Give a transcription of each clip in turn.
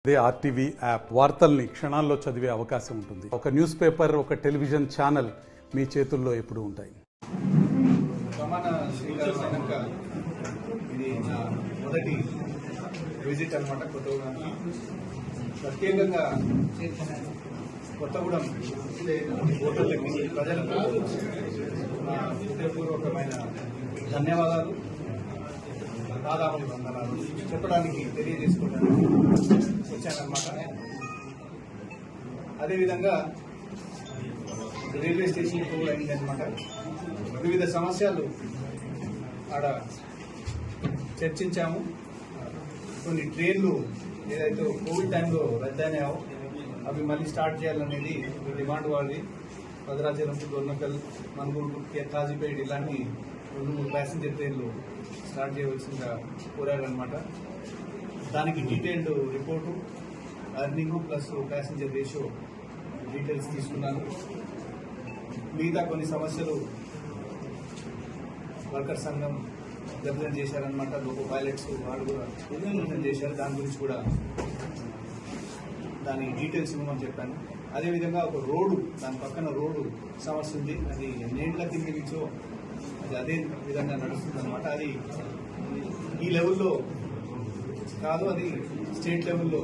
అదే RTV app వార్తల్ని క్షణాల్లో చదివే అవకాశం ఉంటుంది. ఒక న్యూస్ పేపర్, ఒక టెలివిజన్ ఛానల్ మీ చేతుల్లో ఎప్పుడూ ఉంటాయి. ప్రమాణ స్వీకారం అయినాక ఇది నా మొదటి విజిట్ అనమాట కొత్తగూడెంకి. ప్రత్యేకంగా కొత్తగూడెం ఓటర్లకి, ప్రజలకు నా హృదయపూర్వకమైన ధన్యవాదాలు, దాదాపు వందనాలు చెప్పడానికి, తెలియజేసుకోవడానికి వచ్చానమాట. అదేవిధంగా రైల్వే స్టేషన్ కూడా అయిందనమాట. వివిధ సమస్యలు ఆడ చర్చించాము. కొన్ని ట్రైన్లు ఏదైతే కోవిడ్ టైంలో రద్దయినాయో అవి మళ్ళీ స్టార్ట్ చేయాలనేది డిమాండ్ వాళ్ళది. భద్రాచలం, దొర్నకల్, మనుగూరు, కాజీపేట ఇలాంటి 2-3 ప్యాసింజర్ ట్రైన్లు స్టార్ట్ చేయవలసిందిగా కోరారనమాట. దానికి detailed report, earning plus passenger ratio details తీసుకున్నాను. మిగతా కొన్ని సమస్యలు వర్కర్ సంఘం రిప్రజెంట్ చేశారనమాట. లోకో పైలట్స్ వాళ్ళు కూడా రిప్రజెంట్ చేశారు. దాని గురించి కూడా దాని డీటెయిల్స్ ఇవ్వమని చెప్పాను. అదేవిధంగా ఒక రోడ్డు, దాని పక్కన రోడ్డు సమస్య ఉంది. అది ఎన్నేళ్ల కింద నుంచో అది అదే విధంగా నడుస్తుంది అనమాట. అది ఈ లెవెల్లో కాదు, అది స్టేట్ లెవెల్లో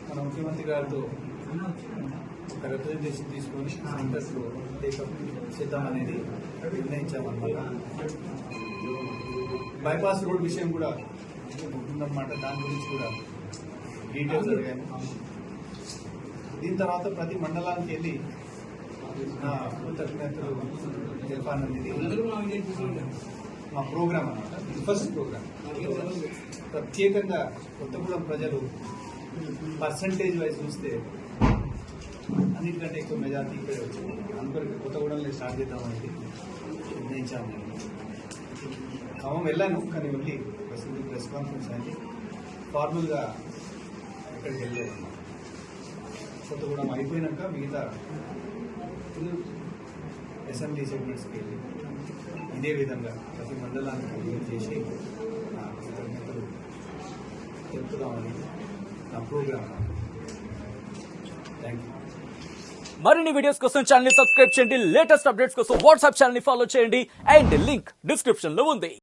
మన ముఖ్యమంత్రి గారితో ఒక రిప్రజెంటేషన్ తీసుకొని సెంటర్స్లో టేకప్ చేద్దామనేది నిర్ణయించామన్నమాట. బైపాస్ రోడ్ విషయం కూడా ఉందన్నమాట. దాని గురించి కూడా డీటెయిల్స్ అడిగాను. దీని తర్వాత ప్రతి మండలానికి వెళ్ళి నా కృతజ్ఞతలు తెలపాలనేది మా ప్రోగ్రామ్ అన్నమాట. ఫస్ట్ ప్రోగ్రామ్ ప్రత్యేకంగా కొత్తగూడెం ప్రజలు పర్సంటేజ్ వైజ్ చూస్తే అన్నిటికంటే ఎక్కువ మెజార్టీ ఇక్కడే వచ్చింది. అందుకొరకు కొత్తగూడెంలో స్టార్ట్ చేద్దామనేది నిర్ణయించాము. ఖమ్మం వెళ్ళాను, కానీ వెళ్ళి ప్రెస్ కాన్ఫరెన్స్ అయింది. ఫార్మల్గా ఎక్కడికి వెళ్ళలేదు. కొత్తగూడెం అయిపోయినాక మిగతా అసెంబ్లీ సెగ్మెంట్స్కి వెళ్ళి ఇదే విధంగా ప్రతి మండలానికి విజిట్ చేసి నా కృతజ్ఞతలు తెలుపుదామని నా ప్రోగ్రామ్. Thank you. మరిన్ని వీడియోస్ కోసం ఛానల్ ని సబ్స్క్రైబ్ చేయండి. లేటెస్ట్ అప్డేట్స్ కోసం వాట్సాప్ ఛానల్ ని ఫాలో చేయండి. అండ్ లింక్ డిస్క్రిప్షన్ లో ఉంది.